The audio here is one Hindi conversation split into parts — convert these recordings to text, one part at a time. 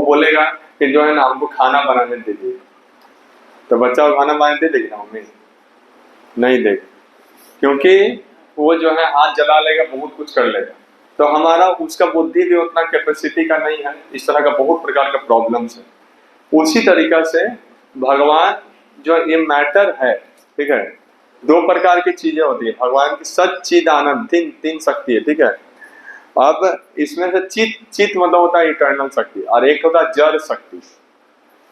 बोलेगा कि जो है ना हमको खाना बनाने दीजिए, तो बच्चा को खाना बनाने दे देगी ना मम्मी? नहीं देगी, क्योंकि वो जो है हाथ जला लेगा, बहुत कुछ कर लेगा। तो हमारा उसका बुद्धि भी उतना कैपेसिटी का नहीं है। इस तरह का बहुत प्रकार का प्रॉब्लम्स है। उसी तरीका से भगवान जो ये मैटर है, ठीक है, दो प्रकार की चीजें होती है भगवान की, सच चिद आनंद, तीन शक्ति है, ठीक है। अब इसमें से चित मतलब होता है इटर्नल शक्ति, और एक होता है जड़ शक्ति,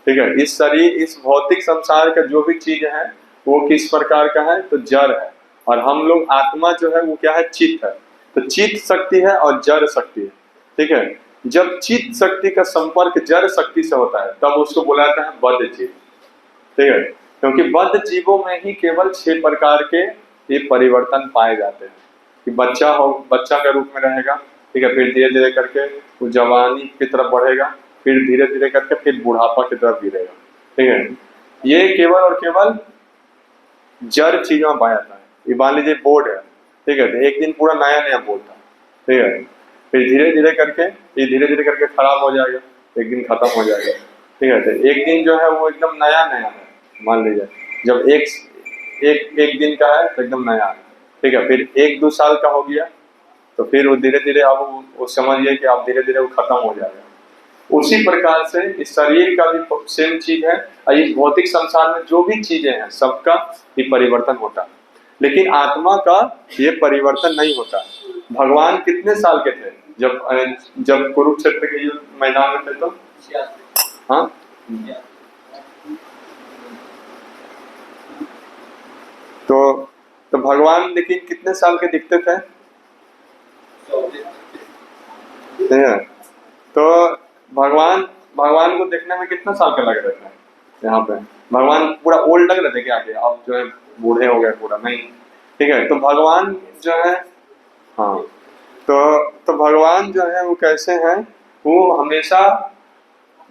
ठीक है। इस शरीर, इस भौतिक संसार का जो भी चीज है वो किस प्रकार का है, तो जड़ है। और हम लोग आत्मा जो है वो क्या है, चित है। तो चित शक्ति है और जड़ शक्ति है, ठीक है। जब चित शक्ति का संपर्क जड़ शक्ति से होता है तब उसको बोला जाता है बद्ध जीव, ठीक है। क्योंकि बद्ध जीवों में ही केवल 6 प्रकार के ये परिवर्तन पाए जाते हैं कि बच्चा का रूप में रहेगा, ठीक है, फिर धीरे धीरे करके वो जवानी की तरफ बढ़ेगा, फिर धीरे धीरे करके फिर बुढ़ापा की तरफ गिरेगा, ठीक है। ये केवल और केवल जड़ चीजों में पाया जाता है। ये मान लीजिए बोर्ड है, ठीक है, तो एक दिन पूरा नया नया बोर्ड था, ठीक है, फिर धीरे धीरे करके खराब हो जाएगा, एक दिन खत्म हो जाएगा, ठीक है। तो एक दिन जो है वो एकदम नया नया है, मान लीजिए जब एक दिन का है तो एकदम नया है, ठीक है। फिर 1-2 साल का हो गया तो फिर वो धीरे धीरे अब वो समझिए कि अब धीरे धीरे वो खत्म हो जाएगा। उसी प्रकार से इस शरीर का भी सेम चीज है, और इस भौतिक संसार में जो भी चीजें हैं सबका ये परिवर्तन होता है, लेकिन आत्मा का ये परिवर्तन नहीं होता। भगवान कितने साल के थे जब कुरुक्षेत्र के युद्ध मैदान में थे? तो हाँ, तो भगवान लेकिन कितने साल के दिखते थे? तो भगवान को देखने में कितना साल का लग रहा था? यहाँ पे भगवान पूरा ओल्ड लग रहे थे क्या? अब जो है बूढ़े हो गए पूरा? नहीं, ठीक है। तो भगवान जो है, हाँ, तो भगवान जो है वो कैसे हैं, वो हमेशा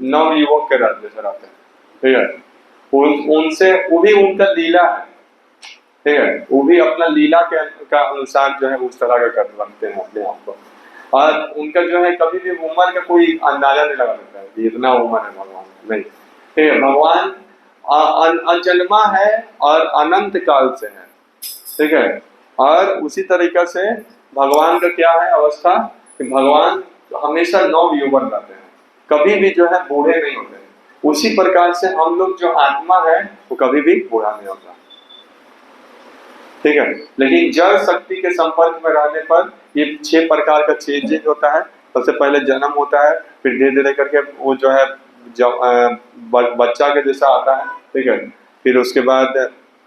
नवयुवक के जैसे रहते हैं, ठीक है। उनसे वो भी उनका लीला है, ठीक है, वो भी अपना लीला का अनुसार जो है उस तरह का कर बनते हैं अपने आप को। और उनका जो है कभी भी उम्र का कोई अंदाजा नहीं लगा सकता है कि इतना उम्र है भगवान, नहीं, ठीक है। भगवान अजन्मा है और अनंत काल से है, ठीक है। और उसी तरीका से भगवान का क्या है अवस्था कि भगवान हमेशा नवयुवक रहते हैं, कभी भी जो है बूढ़े नहीं होते। उसी प्रकार से हम लोग जो आत्मा है वो कभी भी बूढ़ा नहीं होता, ठीक है। लेकिन जड़ शक्ति के संपर्क में रहने पर ये 6 प्रकार का चेंजेस होता है। सबसे पहले जन्म होता है, फिर धीरे धीरे करके वो जो है बच्चा के जैसा आता है, ठीक है। फिर उसके बाद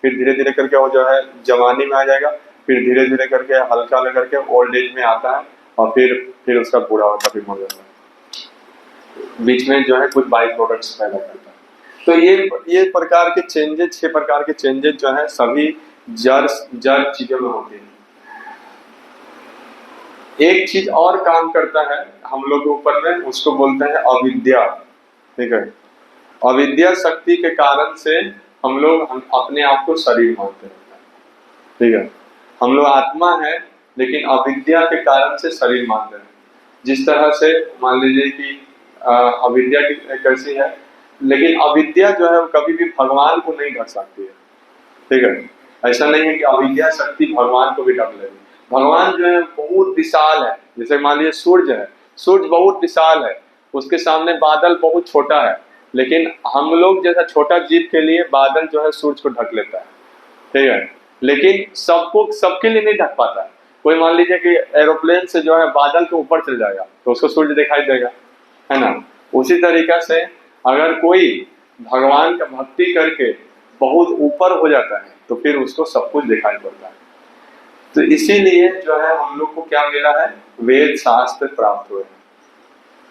फिर धीरे धीरे करके वो जो है जवानी में आ जाएगा, फिर धीरे धीरे करके हल्का लेकर के ओल्ड एज में आता है, और फिर उसका बूढ़ा होता फिर मर जाता है। बीच में जो है कुछ बाई प्रोडक्ट्स पैदा करता है। तो ये प्रकार के चेंजेस, 6 प्रकार के चेंजेस जो है सभी जड़ चीजों में होती है। एक चीज और काम करता है हम लोग के ऊपर में, उसको बोलते हैं अविद्या, ठीक है। अविद्या शक्ति के कारण से हम लोग अपने आप को शरीर मानते हैं, ठीक है। हम लोग आत्मा है लेकिन अविद्या के कारण से शरीर मानते हैं। जिस तरह से मान लीजिए कि अविद्या कैसी है, लेकिन अविद्या जो है वो कभी भी भगवान को नहीं ढक सकती है, ठीक है। ऐसा नहीं है कि अविद्या शक्ति भगवान को भी ढक लेगी। भगवान जो है बहुत विशाल है। जैसे मान लीजिए सूर्य है, सूर्य बहुत विशाल है, उसके सामने बादल बहुत छोटा है, लेकिन हम लोग जैसा छोटा जीव के लिए बादल जो है सूर्य को ढक लेता है, ठीक है। लेकिन सबके लिए नहीं ढक पाता है। कोई मान लीजिए कि एरोप्लेन से जो है बादल के ऊपर चल जाएगा तो उसको सूर्य दिखाई देगा, है ना। उसी तरीका से अगर कोई भगवान का भक्ति करके बहुत ऊपर हो जाता है तो फिर उसको सब कुछ दिखाई पड़ता है। तो इसीलिए जो है हम लोग को क्या मिला है, वेद शास्त्र प्राप्त हुए हैं,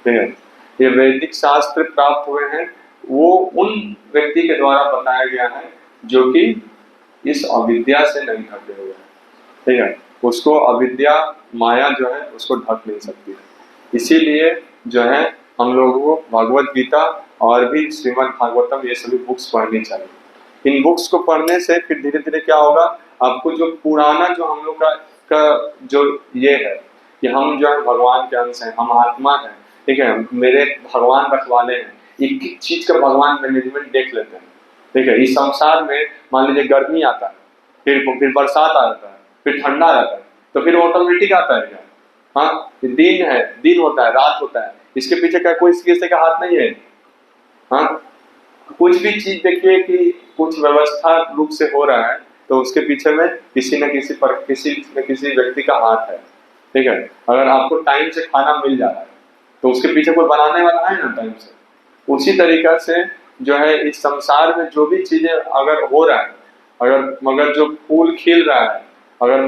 ठीक है। ये वैदिक शास्त्र प्राप्त हुए हैं, वो उन व्यक्ति के द्वारा बताया गया है जो कि इस अविद्या से नहीं ढके हुए हैं, ठीक है। उसको अविद्या माया जो है उसको ढक नहीं सकती है। इसीलिए जो है हम लोगों को भगवत गीता और भी श्रीमद् भागवतम ये सभी बुक्स पढ़नी चाहिए। इन बुक्स को पढ़ने से फिर धीरे धीरे क्या होगा, आपको जो पुराना जो हम लोग का जो ये है कि हम जो है भगवान के अंश हैं, हम आत्मा हैं, ठीक है, मेरे भगवान रखवाले हैं, एक एक चीज का भगवान मैनेजमेंट देख लेते हैं। ठीक है, इस संसार में मान लीजिए गर्मी आता है, फिर बरसात आ जाता है, फिर ठंडा आ जाता है, तो फिर ऑटोमेटिक आता है क्या? हाँ, दिन है, दिन होता है, रात होता है, इसके पीछे का कोई किसी का हाथ नहीं है। हाँ, कुछ भी चीज देखिए कि कुछ व्यवस्था रूप से हो रहा है तो उसके पीछे में किसी न किसी व्यक्ति का हाथ है। ठीक है, अगर आपको टाइम से खाना मिल जा रहा है तो उसके पीछे कोई बनाने वाला है ना टाइम से। उसी तरीका से जो है इस संसार में जो भी चीजें अगर हो रहा है, अगर जो फूल खिल रहा है, अगर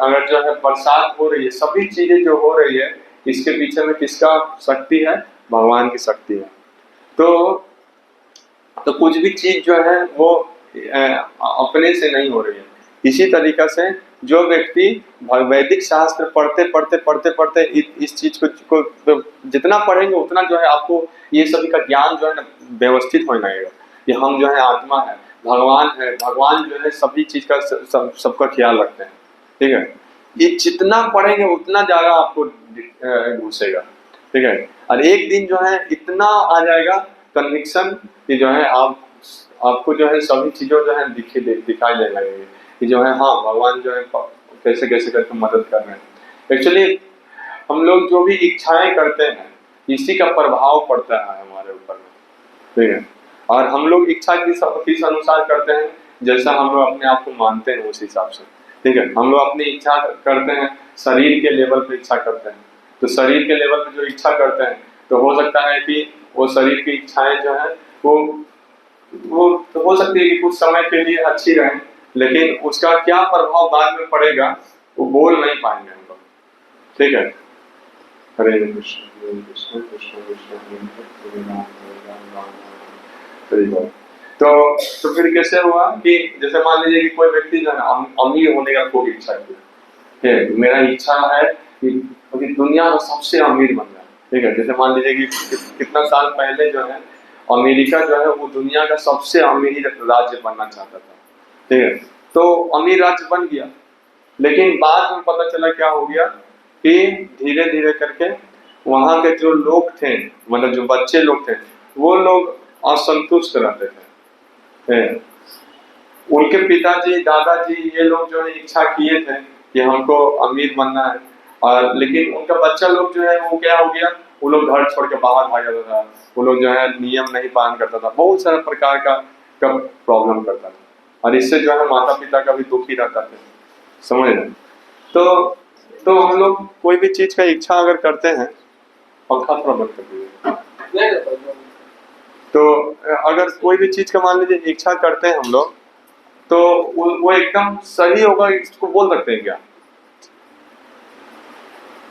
अगर जो है बरसात हो रही है, सभी चीजें जो हो रही है, इसके पीछे में किसका शक्ति है? भगवान की शक्ति है। तो कुछ भी चीज जो है वो अपने से नहीं हो रही है। इसी तरीका से जो व्यक्ति वैदिक शास्त्र पढ़ते इस चीज को तो जितना पढ़ेंगे उतना जो है आपको ये सभी का ज्ञान जो है ना व्यवस्थित होने लगेगा कि हम जो है आत्मा है, भगवान है, भगवान जो है सभी चीज का सबका ख्याल रखते हैं। ठीक है, ये जितना पढ़ेंगे उतना ज्यादा आपको घुसेगा। ठीक है, और एक दिन जो है इतना आ जाएगा कन्विक्शन कि जो है आपको जो है सभी चीजों जो है दिखाई देने लगेगी कि जो है हाँ भगवान जो है कैसे कैसे करके मदद कर रहे हैं। एक्चुअली हम लोग जो भी इच्छाएं करते हैं इसी का प्रभाव पड़ता है हमारे ऊपर में। ठीक है, और हम लोग इच्छा किस अनुसार करते हैं, जैसा हम लोग अपने आप को मानते हैं उस हिसाब से। ठीक है, हम लोग अपनी इच्छा करते हैं, शरीर के लेवल पे इच्छा करते हैं, तो शरीर के लेवल पे जो इच्छा करते हैं तो हो सकता है कि वो शरीर की इच्छाएं जो है वो तो हो सकती है कि कुछ समय के लिए अच्छी रहे, लेकिन उसका क्या प्रभाव बाद में पड़ेगा वो बोल नहीं पाएंगे हम लोग। ठीक है, हरे कृष्ण हरे कृष्ण कृष्ण कृष्ण हरे राम हरे राम। तो फिर कैसे हुआ कि जैसे मान लीजिए कि कोई व्यक्ति जो है अमीर होने का खूब इच्छा की है, मेरा इच्छा है कि दुनिया में सबसे अमीर बन जाए। ठीक है, जैसे मान लीजिए कि कितना साल पहले जो है अमेरिका जो है वो दुनिया का सबसे अमीर राज्य बनना चाहता था। ठीक है, तो अमीर राज्य बन गया, लेकिन बाद में पता चला क्या हो गया कि धीरे धीरे करके वहां के जो लोग थे, मतलब जो बच्चे लोग थे, वो लोग असंतुष्ट रहते थे। उनके पिताजी दादाजी ये लोग जो है इच्छा किए थे कि हमको अमीर बनना है, और लेकिन उनका बच्चा लोग जो है वो क्या हो गया, वो लोग घर छोड़ के बाहर भाग जाता था, वो लोग जो है नियम नहीं पालन करता था, बहुत सारा प्रकार का प्रॉब्लम करता था, और इससे जो है माता पिता का भी दुखी रहता था। समझ रहे? तो हम लोग कोई भी चीज का इच्छा अगर करते हैं, पंखा थोड़ा बंद कर दीजिए। तो अगर कोई भी चीज का मान लीजिए इच्छा करते हैं हम लोग, तो वो एकदम सही होगा इसको बोल सकते हैं क्या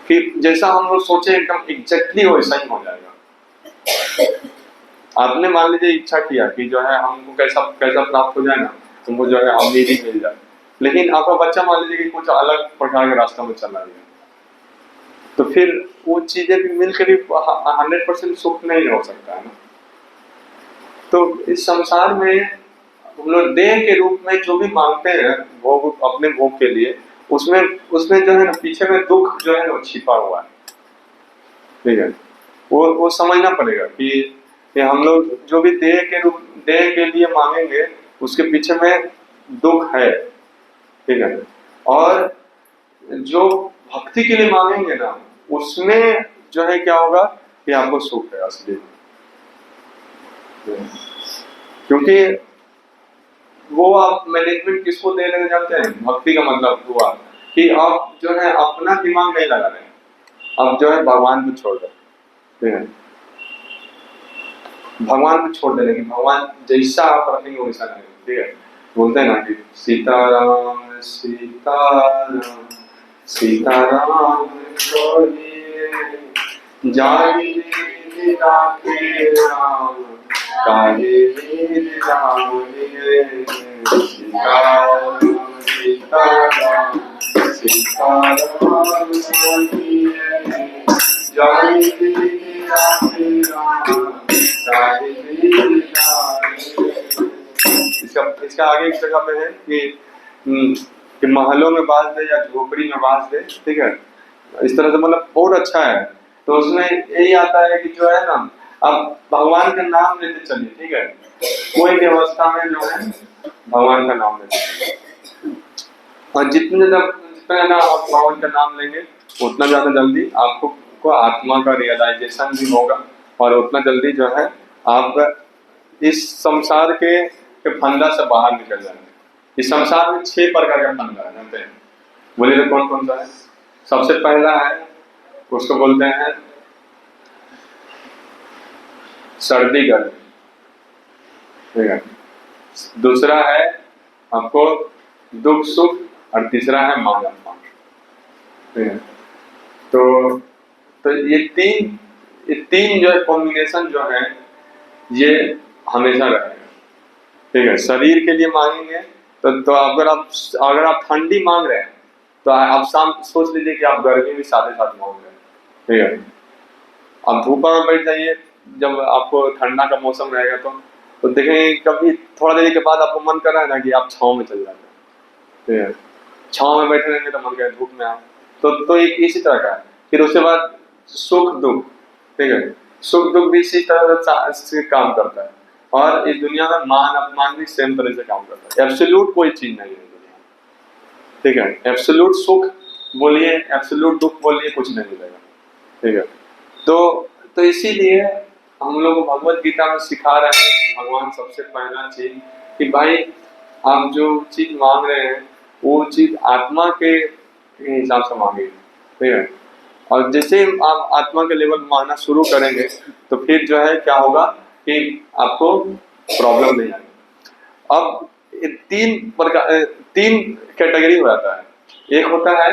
कि जैसा हम लोग सोचे एकदम एग्जैक्टली वैसा ही हो जाएगा? आपने मान लीजिए इच्छा किया कि जो है हमको कैसा कैसा प्राप्त हो जाए ना, हमको जो है अमीरी मिल जाए, लेकिन आपका बच्चा मान लीजिए कि कुछ अलग प्रकार के रास्ता में चला गया, तो फिर वो चीजें भी मिलकर भी 100% सुख नहीं हो सकता है ना। तो इस संसार में हम लोग देह के रूप में जो भी मांगते हैं भोग, अपने भोग के लिए, उसमें जो है ना पीछे में दुख जो है ना छिपा हुआ है। ठीक है, वो समझना पड़ेगा कि हम लोग जो भी देह के लिए मांगेंगे उसके पीछे में दुख है। ठीक है, और जो भक्ति के लिए मांगेंगे ना उसमें जो है क्या होगा कि आपको सुख है असली, क्योंकि वो आप मैनेजमेंट किसको दे रहे हैं जानते हैं? भक्ति का मतलब हुआ कि आप जो है अपना दिमाग नहीं लगा रहे हैं, आप जो है भगवान को छोड़ रहे हैं। भगवान को छोड़ देने की, भगवान जैसा आप रखेंगे वैसा रहेंगे। ठीक है, बोलते हैं ना कि सीताराम सीताराम सीताराम जाहि राखे राम काहे राम सीताराम सीताराम सीताराम जाहि राखे राम काहे इसका आगे एक जगह पे है कि महलों में बास दे या झोपड़ी में बास दे। ठीक है, इस तरह से मतलब बहुत अच्छा है तो उसमें यही आता है कि जो है ना, अब भगवान का नाम लेते चलिए, ठीक है, कोई भी अवस्था में जो है भगवान का नाम लेते चलिए, और जितना ज्यादा आप भगवान का नाम लेंगे उतना ज्यादा जल्दी आपको को आत्मा का रियलाइजेशन भी होगा, और उतना जल्दी जो है आप इस संसार के फंदा से बाहर निकल जाएंगे। इस संसार में 6 प्रकार का फंदा है, जानते हैं? बोलिए तो कौन कौन सा है? सबसे पहला है, उसको बोलते हैं सर्दी गर्मी, ठीक है। दूसरा है आपको दुख सुख, और तीसरा है मान अपमान, ठीक है। तो ये तीन जो है कॉम्बिनेशन जो है ये हमेशा रहेगा, ठीक है। शरीर के लिए मांगेंगे तो अगर आप ठंडी मांग रहे हैं तो आप शाम सोच लीजिए कि आप गर्मी भी साथ ही साथ मांग रहे हैं, ठीक है। आप धूप में बैठ जाइए, जब आपको ठंडा का मौसम रहेगा तो देखेंगे कभी थोड़ा देर के बाद आपको मन कर रहा है ना कि आप छांव में चल जाते हैं, ठीक है। छांव में बैठे रहेंगे तो मन करे धूप में आप, तो एक इसी तरह का है। फिर उसके बाद सुख दुख, ठीक है, सुख दुख भी इसी तरह से काम करता है, और इस दुनिया में मान अपमान भी सेम तरह से काम करता है। एब्सोल्यूट कोई चीज नहीं है दुनिया में, ठीक है। एब्सोल्यूट सुख बोलिए, एब्सोल्यूट दुख बोलिए, कुछ नहीं मिलेगा, ठीक है। तो इसीलिए हम लोग भगवत गीता में सिखा रहे हैं भगवान सबसे पहला चीज कि भाई आप जो चीज मांग रहे हैं वो चीज आत्मा के हिसाब से मांगे, ठीक है। और जैसे आप आत्मा के लेवल मांगना शुरू करेंगे तो फिर जो है क्या होगा कि आपको प्रॉब्लम नहीं आएगी। अब तीन कैटेगरी हो जाता है। एक होता है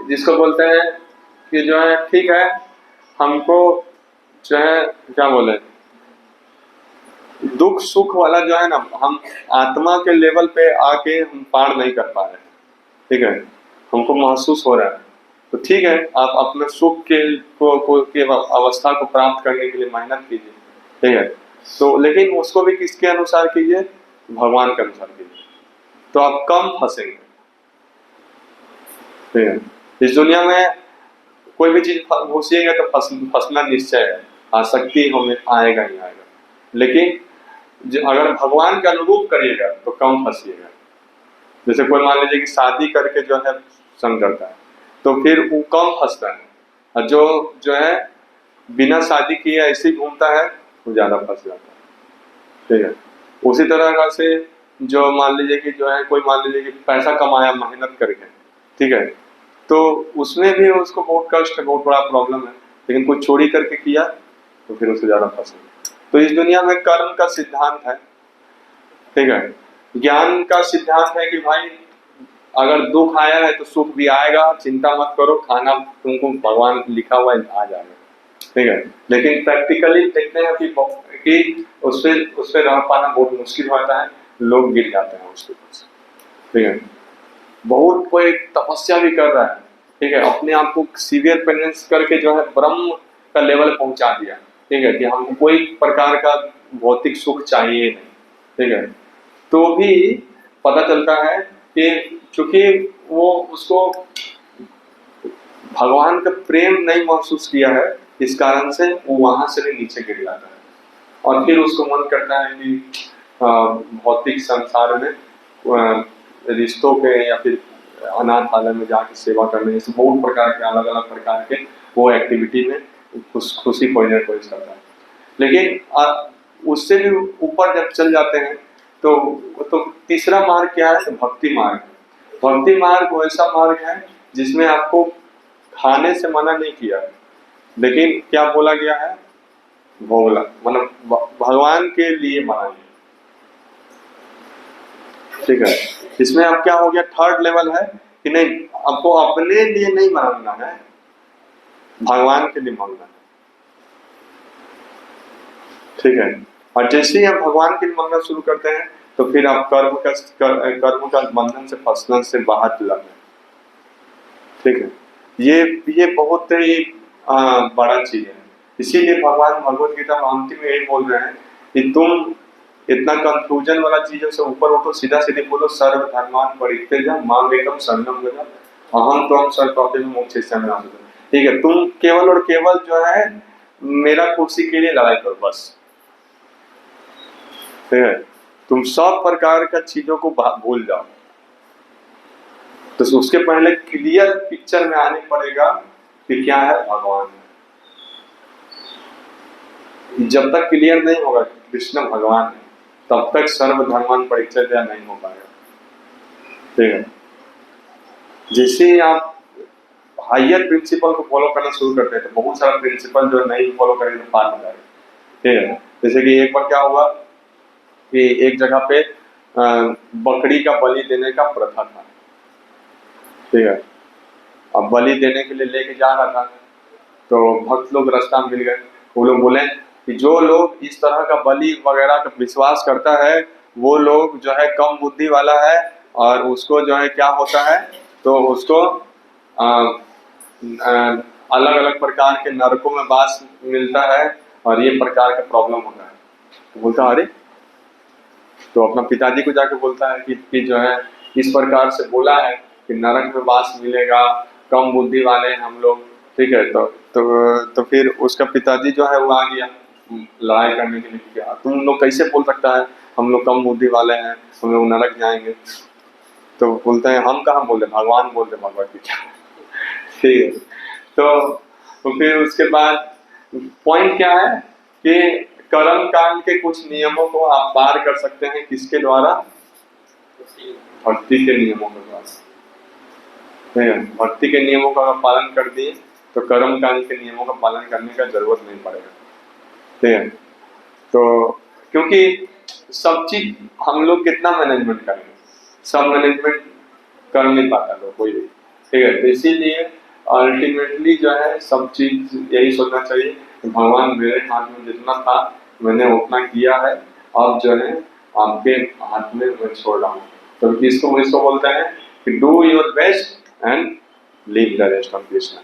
जिसको बोलते हैं कि जो है ठीक है, हमको जो है क्या बोले, दुख सुख वाला जो है ना, हम आत्मा के लेवल पे आके हम पार नहीं कर पा रहे हैं, ठीक है, हमको महसूस हो रहा है, तो ठीक है, आप अपने सुख के अवस्था को प्राप्त करने के लिए मेहनत कीजिए, ठीक है। तो लेकिन उसको भी किसके अनुसार कीजिए? भगवान के अनुसार कीजिए, तो आप कम फंसेंगे, ठीक है। इस दुनिया में कोई भी चीज घुसिएगा तो फंसना निश्चय है, आसक्ति हमें आएगा ही आएगा, लेकिन अगर भगवान के अनुरूप करिएगा तो कम फंसिएगा। जैसे कोई मान लीजिए कि शादी करके जो है संग करता है तो फिर वो कम फंसता है, और जो है बिना शादी किए ऐसे ही घूमता है वो ज्यादा फंस जाता है, ठीक है। उसी तरह का से जो मान लीजिए कि जो है कोई मान लीजिए कि पैसा कमाया मेहनत करके, ठीक है, तो उसमें भी उसको बहुत कष्ट है, बहुत बड़ा प्रॉब्लम है, लेकिन कोई चोरी करके किया तो फिर उससे ज्यादा फंसे। तो इस दुनिया में कर्म का सिद्धांत है, ठीक है। ज्ञान का सिद्धांत है कि भाई अगर दुख आया है तो सुख भी आएगा, चिंता मत करो, खाना तुमको भगवान लिखा हुआ है आ जाएगा, ठीक है। लेकिन प्रैक्टिकली देखते हैं कि उससे रह पाना बहुत मुश्किल होता है, लोग गिर जाते हैं उसके पास, ठीक है। बहुत कोई तपस्या भी कर रहा है, ठीक है, अपने आप को सीवियर पेनेंस करके जो है ब्रह्म का लेवल पहुंचा दिया, ठीक है, कि हमको कोई प्रकार का भौतिक सुख चाहिए नहीं, ठीक है। तो भी पता चलता है कि चूंकि वो उसको भगवान का प्रेम नहीं महसूस किया है, इस कारण से वो वहां से भी नीचे गिर जाता है, और फिर उसको मन करता है कि भौतिक संसार में रिश्तों के या फिर अनाथालय में जाके सेवा करने, जैसे बहुत प्रकार के अलग अलग प्रकार के वो एक्टिविटी में खुशी खोजने की कोशिश करता है। लेकिन उससे भी ऊपर जब चल जाते हैं तो तीसरा मार्ग क्या है? तो भक्ति मार्ग। भक्ति मार्ग वो ऐसा मार्ग है जिसमें आपको खाने से मना नहीं किया है, लेकिन क्या बोला गया है? भोगला, मतलब भगवान के लिए मना नहीं, ठीक है। इसमें अब क्या हो गया? थर्ड लेवल है कि नहीं, आपको अपने लिए नहीं मांगना है, भगवान के लिए मांगना है, ठीक है। और जैसे ही आप भगवान के लिए मांगना शुरू करते हैं तो फिर आप कर्म का बंधन से फंसने से बाहर जाते हैं, ठीक है। ये बहुत ही बड़ा चीज है। इसीलिए भगवान भगवत गीता में अंतिम में यही बोल रहे हैं कि तुम इतना कंफ्यूजन वाला चीजों से ऊपर उठो, सीधा सीधे बोलो सर्व धर्मान परित्यज्य मां एकम शरणम व्रज अहम त्वं सर्वपापेभ्यो मोक्षयिष्यामि। ठीक है, तुम केवल और केवल जो है मेरा कुर्सी के लिए लड़ाई करो बस। ठीक है, तुम सब प्रकार का चीजों को भूल जाओ। तो उसके पहले क्लियर पिक्चर में आने पड़ेगा कि क्या है भगवान है। जब तक क्लियर नहीं होगा कि कृष्ण भगवान है, तब तक सर्वधर्मान परिचर्या नहीं हो पाएगा। ठीक है, जैसे ही आप हायर प्रिंसिपल को फॉलो करना शुरू करते हैं तो बहुत सारा प्रिंसिपल जो नहीं फॉलो करेंगे तो पार हो जाएगा। ठीक है, जैसे कि एक बार क्या हुआ कि एक जगह पे बकरी का बलि देने का प्रथा था। ठीक है, अब बलि देने के लिए लेके जा रहा था तो भक्त लोग रास्ता में मिल गए। वो लोग बोले कि जो लोग इस तरह का बलि वगैरह का विश्वास करता है वो लोग जो है कम बुद्धि वाला है, और उसको जो है क्या होता है तो उसको अलग अलग प्रकार के नरकों में वास मिलता है और ये प्रकार का प्रॉब्लम होता है। तो बोलता अरे, तो अपना पिताजी को जाके बोलता है कि जो है इस प्रकार से बोला है कि नरक में वास मिलेगा, कम बुद्धि वाले हैं हम लोग। ठीक है, तो फिर उसका पिताजी जो है वो आ गया लड़ाई करने के लिए। क्या तुम लोग कैसे बोल सकता है हम लोग कम बुद्धि वाले हैं, हम लोग नरक जाएंगे। तो बोलते हैं हम कहाँ बोल रहे, भगवान बोल रहे भगवत गीता। ठीक है, तो फिर उसके बाद पॉइंट क्या है कि कर्म कांड के कुछ नियमों को आप पार कर सकते हैं किसके द्वारा, भक्ति के नियमों के द्वारा। ठीक है, भक्ति के नियमों का पालन कर दिए तो कर्म कांड के नियमों का पालन करने का जरूरत नहीं पड़ेगा। ठीक है, तो क्योंकि सब चीज हम लोग कितना मैनेजमेंट करेंगे, सब मैनेजमेंट कर नहीं पाता लोग कोई भी। ठीक है, तो इसीलिए अल्टीमेटली जो है सब चीज यही सोचना चाहिए कि भगवान मेरे हाथ में जितना था मैंने उतना किया है, अब जो है आपके हाथ में मैं छोड़ रहा हूँ। तो इसको बोलते हैं कि do your best and leave the rest of Krishna.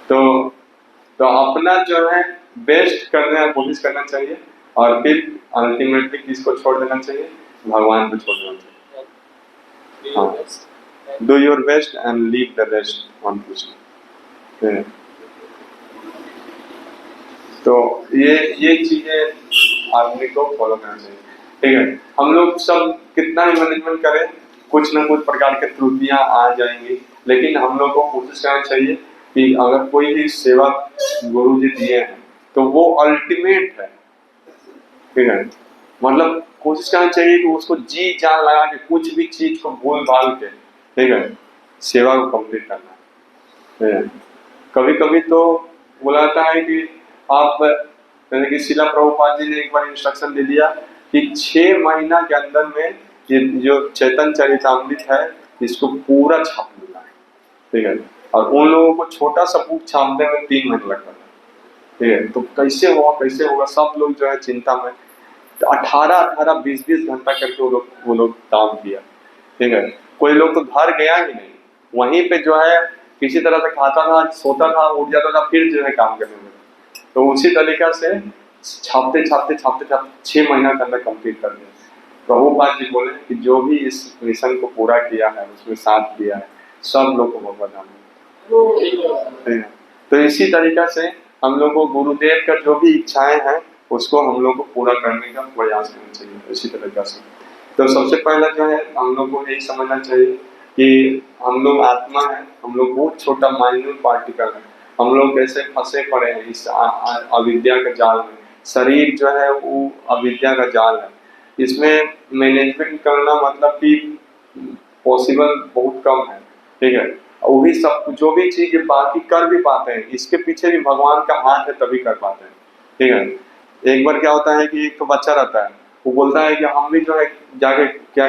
तो अपना जो है बेस्ट करने की कोशिश करना चाहिए और फिर अल्टीमेटली किसको छोड़ देना चाहिए, भगवान को छोड़ देना चाहिए। हाँ, do your best and leave the rest on Krishna. तो ये चीजें आदमी को फॉलो करना चाहिए। ठीक है, हम लोग सब कितना ही मैनेजमेंट करें कुछ ना कुछ प्रकार के त्रुटियां आ जाएंगी, लेकिन हम लोग को कोशिश करना चाहिए कि अगर कोई भी सेवा गुरु जी दिए हैं तो वो अल्टीमेट है। ठीक है, मतलब कोशिश करना चाहिए कि उसको जी जान लगा के कुछ भी चीज को भूल भाल के, ठीक है, सेवा को कंप्लीट करना है। कभी कभी तो बुलाता है कि आप, जैसे कि शिला प्रभुपाद जी ने एक बार इंस्ट्रक्शन दे दिया कि 6 महीना के अंदर में ये जो चैतन्य चरितामृत है इसको पूरा छाप देना है। ठीक है, और उन लोगों को छोटा सा बुक छापने में 3 महीने लगता है। ठीक है, तो कैसे होगा, सब लोग जो है चिंता में। तो 18 20 घंटा करके वो लोग काम किया। ठीक है, कोई लोग तो घर गया ही नहीं, वहीं पे जो है किसी तरह से खाता था, सोता था, उठ जाता था, फिर जो है काम करने लगा। तो उसी तरीका से छापते 6 महीना के अंदर कंप्लीट कर दिया। प्रभुपाद जी बोले कि जो भी इस मिशन को पूरा किया है उसमें साथ दिया है सब लोग को भगवत धाम है। तो इसी तरीका से हम लोग को गुरुदेव का जो भी इच्छाएं हैं उसको हम लोग को पूरा करने का प्रयास करना चाहिए इसी तरीका से। तो सबसे पहले जो है हम लोग को यही समझना चाहिए कि हम लोग आत्मा है, हम लोग बहुत छोटा माइन्यूट पार्टिकल है, हम लोग कैसे फंसे पड़े हैं इस अविद्या के जाल में। शरीर जो है वो अविद्या का जाल है, इसमें मैनेजमेंट करना मतलब कि पॉसिबल बहुत कम है। ठीक है, वही सब जो भी चीज बाकी कर भी पाते हैं इसके पीछे भी भगवान का हाथ है तभी कर पाते हैं। ठीक है, एक बार क्या होता है कि एक तो बच्चा रहता है, वो बोलता है कि हम भी जो है जाके क्या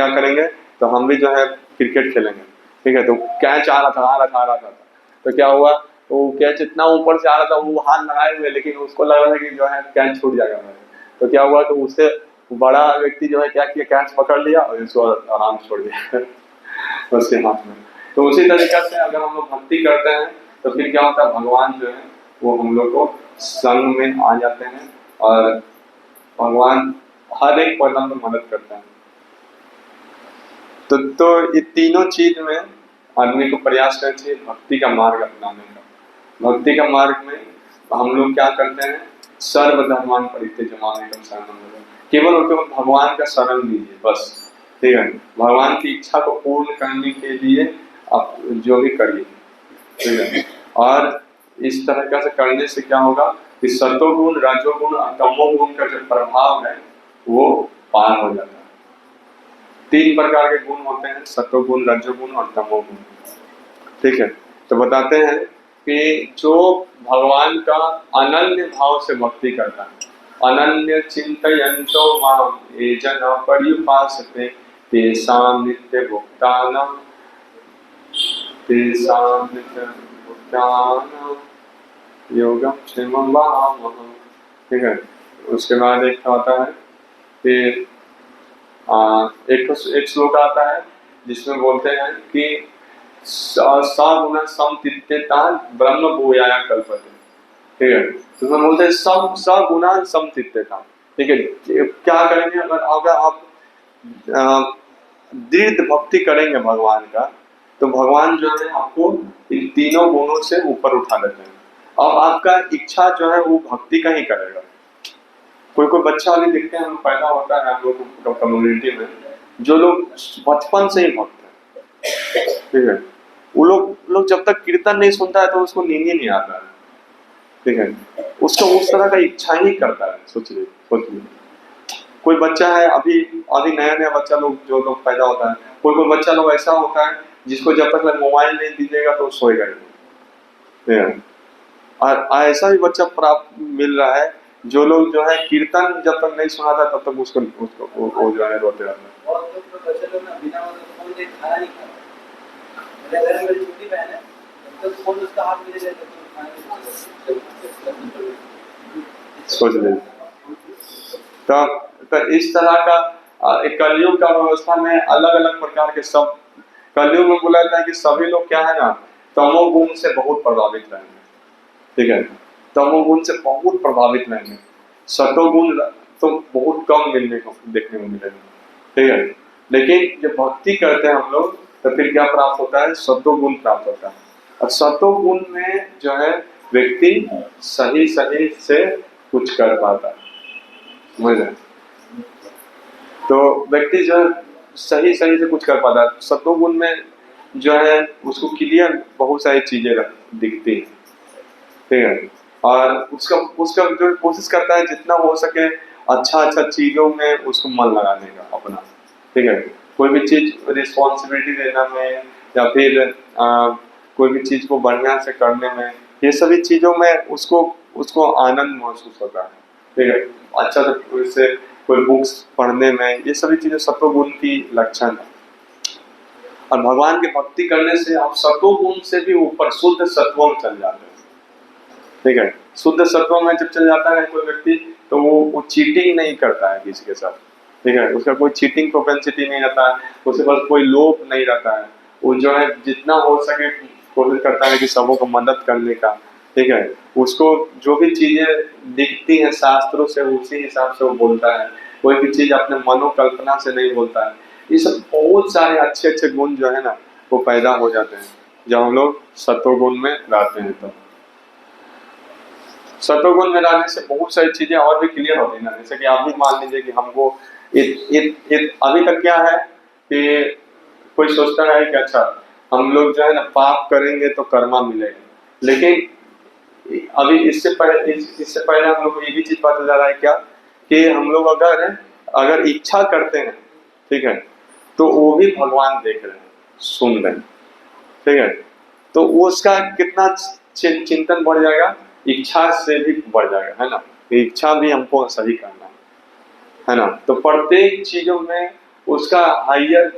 करेंगे, तो हम भी जो है क्रिकेट खेलेंगे। ठीक है, तो कैच आ रहा था तो क्या हुआ, तो कैच इतना ऊपर से आ रहा था, वो हाथ लगाए हुए लेकिन उसको लग रहा था कि जो है कैच छूट जाएगा मेरा। तो क्या हुआ, तो उससे बड़ा व्यक्ति जो है क्या किया, कैच पकड़ लिया और उसको आराम छोड़ दिया उसके हाथ में। तो उसी तरीका से अगर हम लोग भक्ति करते हैं तो फिर क्या होता है, भगवान जो है वो हम लोग को संग में आ जाते हैं और भगवान हर एक पड़ाव में मदद करता है। तो ये तीनों चीज में आदमी को प्रयास करना चाहिए भक्ति का मार्ग अपनाने का। भक्ति का मार्ग में हम लोग क्या करते हैं, सर्वधर्मान परित्यज्यमाम शरणं व्रजम्, केवल और केवल भगवान का शरण लीजिए बस, ठीक है। भगवान की इच्छा को पूर्ण करने के लिए आप जो भी करिए, ठीक है। और इस तरह से करने से क्या होगा कि सत्वगुण, रजोगुण और तमोगुण का जो प्रभाव है वो पार हो जाता है। 3 प्रकार के गुण होते हैं, सत्वगुण, रजोगुण और तमोगुण, ठीक है। तो बताते हैं कि जो भगवान का अनन्य भाव से भक्ति करता है, अनन्य चिंतयन्तो माम ये जना पर्युपासते तेषां नित्य भुक्तानां योगम क्षेमं वहामहम्, ठीक है। उसके बाद एक आता है कि एक श्लोक आता है जिसमें बोलते हैं कि सगुण समतित्यता ब्रह्म भूयाय कल्पते, ठीक है। तो उसमें बोलते हैं सगुण समतित्यता, ठीक है। क्या करेंगे, अगर आप दृढ़ भक्ति करेंगे भगवान का, तो भगवान जो है आपको इन तीनों गुणों से ऊपर उठा लेते हैं और आपका इच्छा जो है वो भक्ति का ही करेगा। कोई कोई बच्चा अभी देखते हैं, हम पैदा होता है हम लोग कम्युनिटी में, जो लोग बचपन से ही भक्त है, ठीक है, वो लोग जब तक कीर्तन नहीं सुनता है तो उसको नींद ही नहीं आता है, ठीक है। उसको उस तरह का इच्छा ही करता है। सोचिए कोई बच्चा है, अभी नया नया बच्चा लोग जो लोग पैदा होता है, कोई बच्चा लोग ऐसा होता है जिसको जब तक मोबाइल नहीं दीजिएगा तो सोएगा नहीं। और ऐसा भी बच्चा प्राप्त मिल रहा है जो लोग जो है कीर्तन जब तक नहीं सुनाता तब तक उसको वो जो है रोते रहते हैं। सोच ले तो इस तरह का एक कलयुग का व्यवस्था में अलग अलग प्रकार के सब, कलयुग में बोला जाता है कि सभी लोग क्या है ना, तमोगुण से बहुत प्रभावित रहेंगे, ठीक है। तमोगुण से बहुत प्रभावित रहेंगे, सतोगुण तो बहुत कम मिलने को देखने को मिलेगा, ठीक है। लेकिन जब भक्ति करते हैं हम लोग तो फिर क्या प्राप्त होता है, सतोगुण प्राप्त होता है। और सतोगुण में जो है व्यक्ति सही सही से कुछ कर पाता है, समझ रहे। तो व्यक्ति जो है सही सही से कुछ कर पाता है, सतोगुण में जो है उसको क्लियर बहुत सारी चीजें दिखती है, ठीक है। और उसका जो कोशिश करता है जितना हो सके अच्छा चीजों में उसको मन लगाने का अपना, ठीक है। कोई भी चीज रिस्पॉन्सिबिलिटी लेना में या फिर कोई भी चीज को बढ़िया से करने में, ये सभी चीजों में उसको आनंद महसूस होता है, ठीक है। अच्छा से कोई बुक्स पढ़ने में, ये सभी चीजें सत्वगुण की लक्षण है। और भगवान की भक्ति करने से आप सत्वगुण से भी ऊपर शुद्ध सत्व में चल जाते हैं, ठीक है। शुद्ध सत्व में जब चल जाता है कोई व्यक्ति तो वो चीटिंग नहीं करता है किसी के साथ, ठीक है। उसका कोई चीटिंग प्रोपेंसिटी नहीं रहता है, उसके पास कोई लोभ नहीं रहता है, वो जो है जितना हो सके कोशिश करता है कि सबों को मदद करने का, ठीक है। उसको जो भी चीजें दिखती हैं शास्त्रों से उसी हिसाब से वो बोलता है, कोई भी चीज अपने मनोकल्पना से नहीं बोलता है। ये सब बहुत सारे अच्छे अच्छे गुण जो है ना वो पैदा हो जाते हैं जब हम लोग सत्वगुण में रहते हैं। तो सत्वगुण में रहने से बहुत सारी चीजें और भी क्लियर होती है ना, जैसे कि आप भी मान लीजिए कि हमको अभी तक क्या है कि कोई सोचता है कि अच्छा हम लोग जो है ना पाप करेंगे तो कर्मा मिलेगा, लेकिन अभी इससे पहले हम लोग को ये भी चीज पता चल रहा है क्या कि हम लोग अगर इच्छा करते हैं, ठीक है, तो वो भी भगवान देख रहे हैं, सुन रहे हैं, ठीक है। तो उसका कितना चिंतन बढ़ जाएगा, इच्छा से भी बढ़ जाएगा, है ना। इच्छा भी हमको सही करना है ना। तो प्रत्येक चीजों में उसका हायर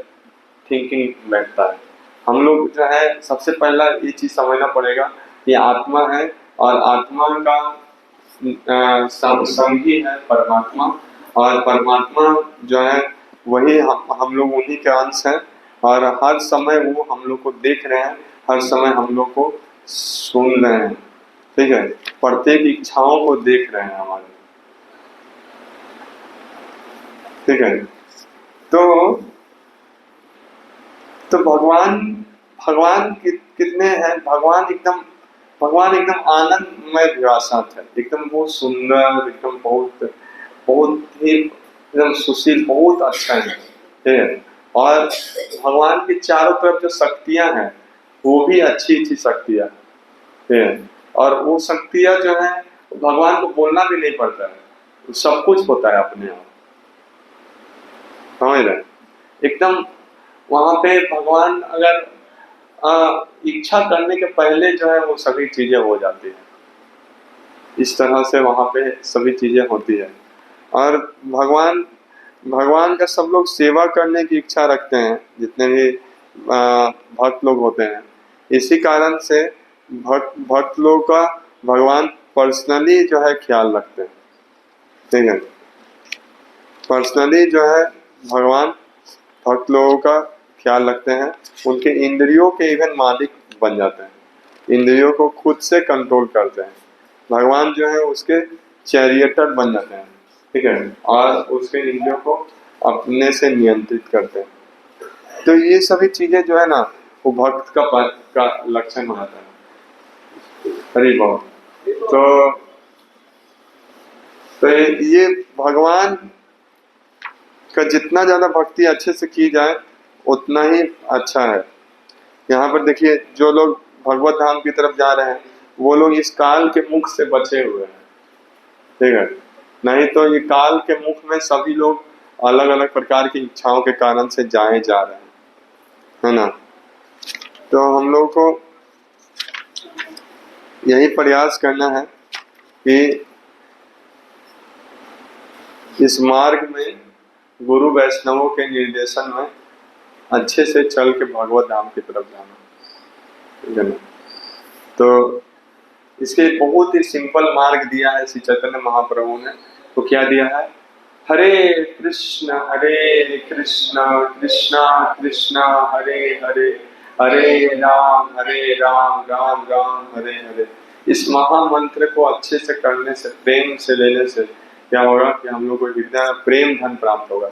थिंकिंग बैठता है। हम लोग जो है सबसे पहला ये चीज समझना पड़ेगा कि आत्मा है और आत्मा का संगी है परमात्मा, और परमात्मा जो है वही हम लोग उन्हीं के अंश हैं, और हर समय वो हम लोग को देख रहे हैं, हर समय हम लोग को सुन रहे हैं, ठीक है। प्रत्येक इच्छाओं को देख रहे हैं हमारे, ठीक है। तो भगवान भगवान कितने हैं, भगवान एकदम आनंदमय विरासत है, एकदम बहुत सुंदर, एकदम बहुत बहुत ही एकदम सुशील, बहुत अच्छा है, ठीक है। और भगवान की चारों तरफ जो शक्तियां हैं वो भी अच्छी अच्छी शक्तियां, ठीक है। और वो शक्तियां जो है भगवान को बोलना भी नहीं पड़ता है, सब कुछ होता है अपने आप, समझ रहे हैं? एकदम वहां पे भगवान अगर इच्छा करने के पहले जो है वो सभी चीजें हो जाती है, इस तरह से वहां पे सभी चीजें होती है। और भगवान भगवान का सब लोग सेवा करने की इच्छा रखते हैं, जितने भी भक्त लोग होते हैं। इसी कारण से भक्त लोगों का भगवान पर्सनली जो है ख्याल रखते हैं, ठीक है। पर्सनली जो है भगवान भक्त लोगों का ख्याल रखते हैं, उनके इंद्रियों के इवन मालिक बन जाते हैं, इंद्रियों को खुद से कंट्रोल करते हैं। भगवान जो है उसके चैरियटर बन जाते हैं, ठीक है, और उसके इंद्रियों को अपने से नियंत्रित करते हैं। तो ये सभी चीजें जो है ना वो भक्त का लक्षण हो जाता है। हरि बोल। तो ये भगवान का जितना ज्यादा भक्ति अच्छे से की जाए उतना ही अच्छा है। यहाँ पर देखिए जो लोग भगवत धाम की तरफ जा रहे हैं वो लोग इस काल के मुख से बचे हुए हैं, ठीक है। नहीं तो ये काल के मुख में सभी लोग अलग अलग प्रकार की इच्छाओं के कारण से जाए जा रहे हैं, है ना। तो हम लोग को यही प्रयास करना है कि इस मार्ग में गुरु वैष्णवों के निर्देशन में अच्छे से चल के भगवत धाम की तरफ जाना, ठीक है ना। तो इसके बहुत ही सिंपल मार्ग दिया है श्री चैतन्य महाप्रभु ने। तो क्या दिया है? हरे कृष्ण कृष्ण कृष्ण हरे हरे, हरे राम राम राम हरे हरे। इस महामंत्र को अच्छे से करने से, प्रेम से लेने से क्या होगा कि हम लोग को हृदय में प्रेम धन प्राप्त होगा,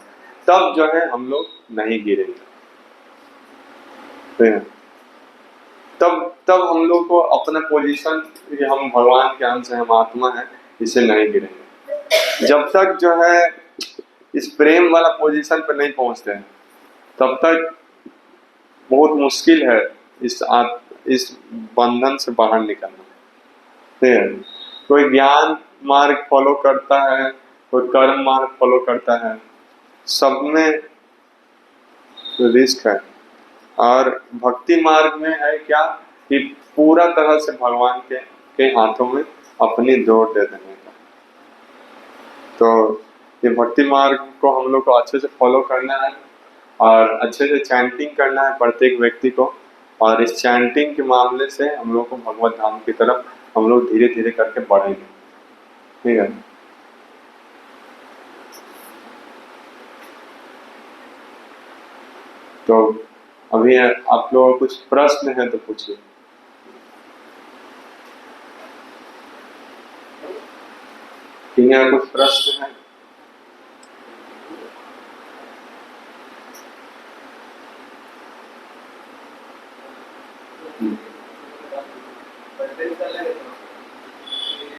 तब जो है हम लोग नहीं गिरेंगे, तब तब हम लोग को अपना पोजीशन कि हम भगवान के अंश हैं, हम आत्मा है, इसे नहीं गिरेंगे। जब तक जो है इस प्रेम वाला पोजीशन पर नहीं पहुंचते हैं तब तक बहुत मुश्किल है इस बंधन से बाहर निकलना, ठीक है। कोई ज्ञान मार्ग फॉलो करता है, कोई कर्म मार्ग फॉलो करता है, सब में रिस्क है। और भक्ति मार्ग में है क्या कि पूरा तरह से भगवान के हाथों में अपनी जोर दे देने का। तो ये भक्ति मार्ग को हम लोग को अच्छे से फॉलो करना है और अच्छे से चैंटिंग करना है प्रत्येक व्यक्ति को, और इस चैंटिंग के मामले से हम लोग को भगवत धाम की तरफ हम लोग धीरे धीरे करके बढ़ेंगे, ठीक है। तो अभी आप लोगों को कुछ प्रश्न है तो पूछिए। कुछ प्रश्न है?